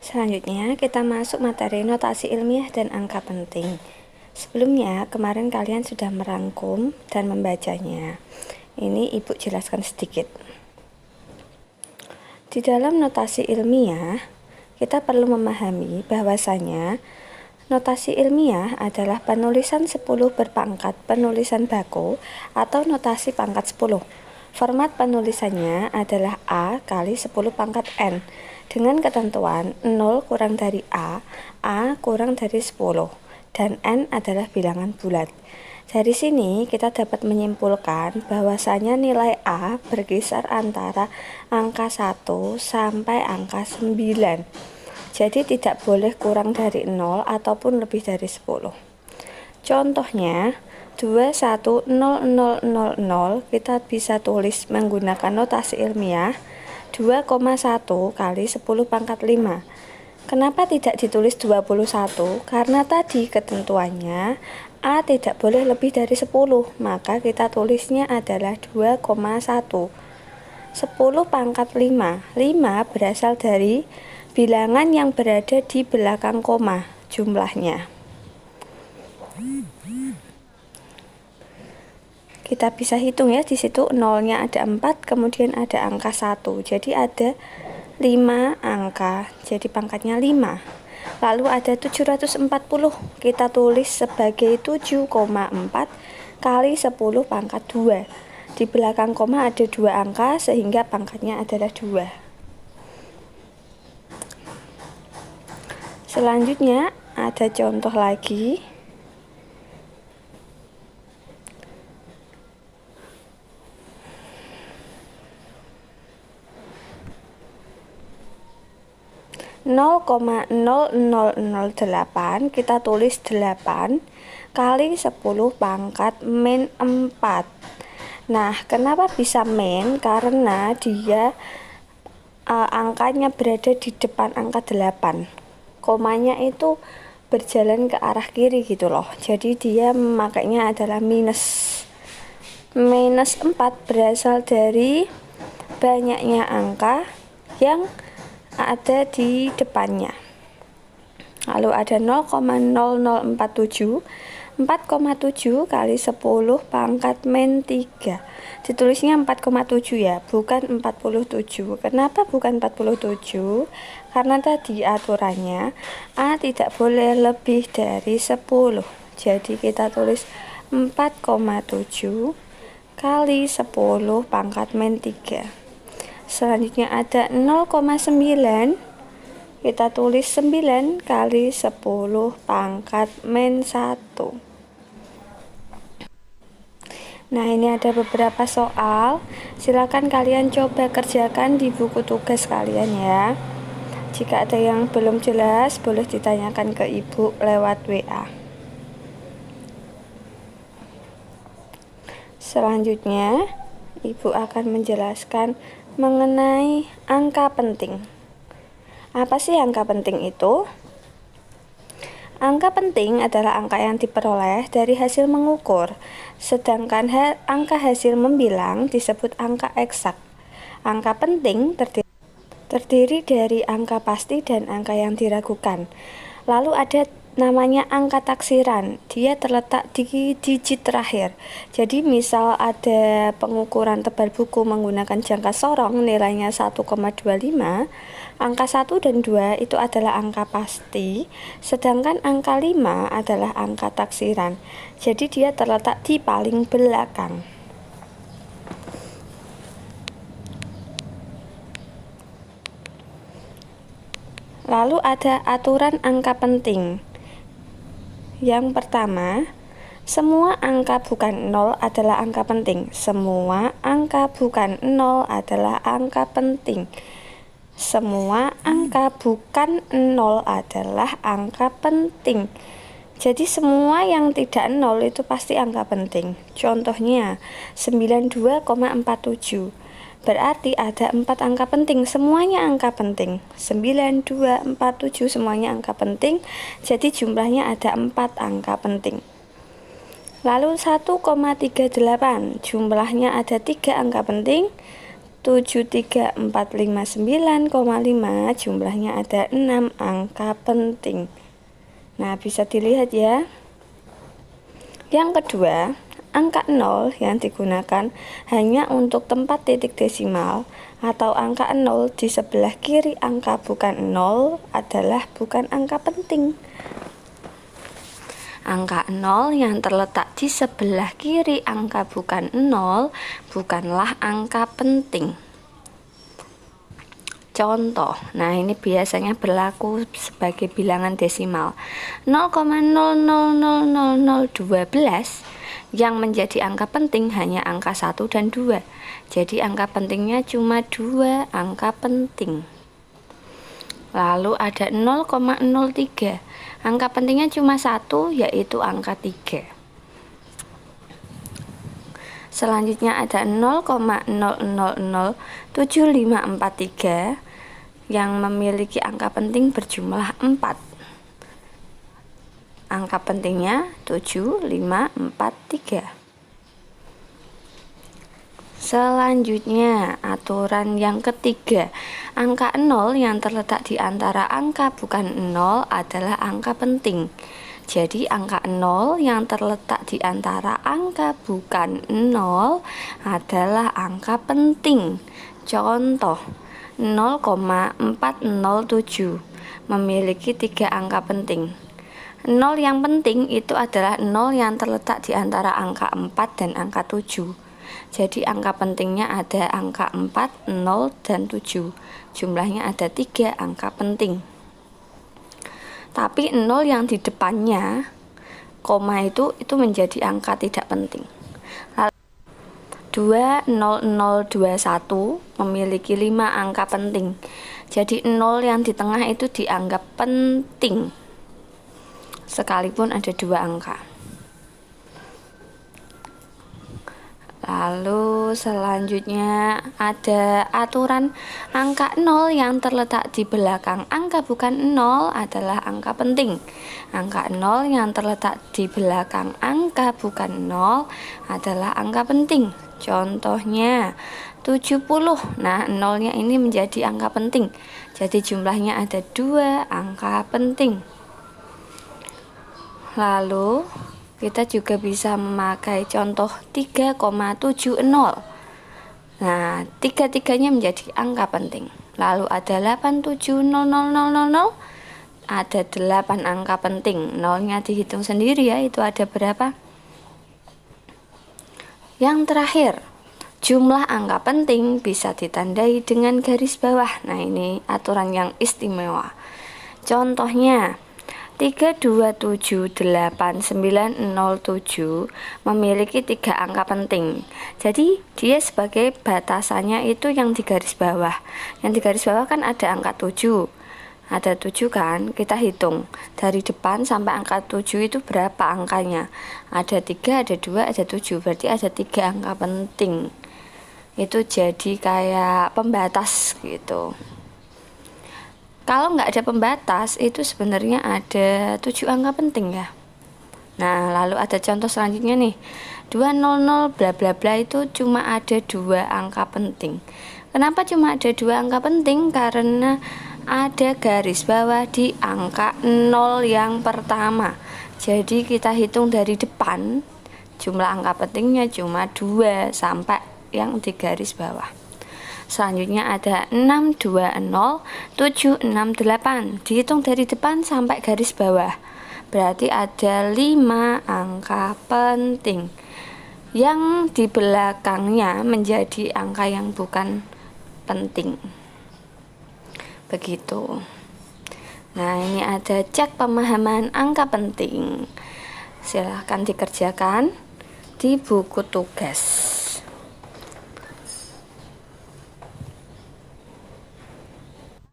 Selanjutnya kita masuk materi notasi ilmiah dan angka penting. Sebelumnya kemarin kalian sudah merangkum dan membacanya. Ini Ibu jelaskan sedikit. Di dalam notasi ilmiah, kita perlu memahami bahwasanya notasi ilmiah adalah penulisan 10 berpangkat penulisan baku atau notasi pangkat 10. Format penulisannya adalah A kali 10 pangkat N dengan ketentuan 0 kurang dari A kurang dari 10, dan N adalah bilangan bulat. Dari sini kita dapat menyimpulkan bahwasanya nilai A berkisar antara angka 1 sampai angka 9. Jadi tidak boleh kurang dari 0 ataupun lebih dari 10. Contohnya 21000 kita bisa tulis menggunakan notasi ilmiah 2,1 kali 10 pangkat 5. Kenapa tidak ditulis 21? Karena tadi ketentuannya A tidak boleh lebih dari 10, maka kita tulisnya adalah 2,1. 10 pangkat 5. 5 berasal dari bilangan yang berada di belakang koma jumlahnya. Kita bisa hitung ya, di situ nolnya ada 4, kemudian ada angka 1. Jadi ada 5 angka, jadi pangkatnya 5. Lalu ada 740, kita tulis sebagai 7,4 kali 10 pangkat 2. Di belakang koma ada 2 angka sehingga pangkatnya adalah 2. Selanjutnya ada contoh lagi. Nol koma 0008 kita tulis 8 kali 10 pangkat min 4. Nah, kenapa bisa min? Karena dia angkanya berada di depan angka 8. Komanya itu berjalan ke arah kiri gitu loh. Jadi dia memakainya adalah minus. Minus 4 berasal dari banyaknya angka yang ada di depannya. Lalu ada 0,0047, 4,7 kali 10 pangkat min 3. Ditulisnya 4,7 ya, bukan 47. Kenapa bukan 47? Karena tadi aturannya A tidak boleh lebih dari 10. Jadi kita tulis 4,7 kali 10 pangkat min 3. Selanjutnya ada 0,9, kita tulis 9 kali 10 pangkat min 1. Nah, ini ada beberapa soal, silakan kalian coba kerjakan di buku tugas kalian ya. Jika ada yang belum jelas, boleh ditanyakan ke Ibu lewat WA. Selanjutnya, Ibu akan menjelaskan mengenai angka penting. Apa sih angka penting itu? Angka penting adalah angka yang diperoleh dari hasil mengukur, sedangkan angka hasil membilang disebut angka eksak. Angka penting terdiri dari angka pasti dan angka yang diragukan. Lalu ada namanya angka taksiran, dia terletak di digit terakhir. Jadi misal ada pengukuran tebal buku menggunakan jangka sorong nilainya 1,25, angka 1 dan 2 itu adalah angka pasti, sedangkan angka 5 adalah angka taksiran. Jadi dia terletak di paling belakang. Lalu ada aturan angka penting. Yang pertama, semua angka bukan 0 adalah angka penting. Semua angka bukan 0 adalah angka penting. Semua angka bukan 0 adalah angka penting. Jadi semua yang tidak 0 itu pasti angka penting. Contohnya 92,47. Berarti ada 4 angka penting, semuanya angka penting. 9, 2, 4, 7 semuanya angka penting. Jadi jumlahnya ada 4 angka penting. Lalu 1,38 jumlahnya ada 3 angka penting. 73459,5 jumlahnya ada 6 angka penting. Nah, bisa dilihat ya. Yang kedua, angka 0 yang digunakan hanya untuk tempat titik desimal atau angka 0 di sebelah kiri angka bukan 0 adalah bukan angka penting. Angka 0 yang terletak di sebelah kiri angka bukan 0 bukanlah angka penting. Contoh, nah ini biasanya berlaku sebagai bilangan desimal. 0,000012 yang menjadi angka penting hanya angka 1 dan 2. Jadi angka pentingnya cuma 2 angka penting. Lalu ada 0,03. Angka pentingnya cuma 1, yaitu angka 3. Selanjutnya ada 0,000753 yang memiliki angka penting berjumlah 4. Angka pentingnya 7543. Selanjutnya, aturan yang ketiga, angka 0 yang terletak di antara angka bukan 0 adalah angka penting. Jadi, angka 0 yang terletak di antara angka bukan 0 adalah angka penting. Contoh, 0,407 memiliki 3 angka penting. 0 yang penting itu adalah 0 yang terletak di antara angka 4 dan angka 7. Jadi angka pentingnya ada angka 4, 0, dan 7. Jumlahnya ada 3 angka penting. Tapi 0 yang di depannya, koma itu menjadi angka tidak penting. Lalu 20021 memiliki 5 angka penting. Jadi 0 yang di tengah itu dianggap penting, sekalipun ada 2 angka. Lalu selanjutnya ada aturan angka 0 yang terletak di belakang angka bukan 0 adalah angka penting. Angka 0 yang terletak di belakang angka bukan 0 adalah angka penting. Contohnya 70. Nah, 0-nya ini menjadi angka penting. Jadi jumlahnya ada 2 angka penting. Lalu kita juga bisa memakai contoh 3,70. Nah, tiga-tiganya menjadi angka penting. Lalu ada 870000, ada 8 angka penting. Nolnya dihitung sendiri ya, itu ada berapa? Yang terakhir, jumlah angka penting bisa ditandai dengan garis bawah. Nah, ini aturan yang istimewa. Contohnya 3278907 memiliki 3 angka penting. Jadi dia sebagai batasannya itu yang di garis bawah. Yang di garis bawah kan ada angka 7. Ada 7 kan, kita hitung dari depan sampai angka 7 itu berapa angkanya. Ada 3, ada 2, ada 7. Berarti ada 3 angka penting. Itu jadi kayak pembatas gitu. Kalau nggak ada pembatas, itu sebenarnya ada 7 angka penting ya. Nah, lalu ada contoh selanjutnya nih. 200 bla bla bla itu cuma ada 2 angka penting. Kenapa cuma ada 2 angka penting? Karena ada garis bawah di angka 0 yang pertama. Jadi kita hitung dari depan, jumlah angka pentingnya cuma 2 sampai yang di garis bawah. Selanjutnya ada 620768. Dihitung dari depan sampai garis bawah. Berarti ada 5 angka penting. Yang di belakangnya menjadi angka yang bukan penting. Begitu. Nah, ini ada cek pemahaman angka penting. Silahkan dikerjakan di buku tugas.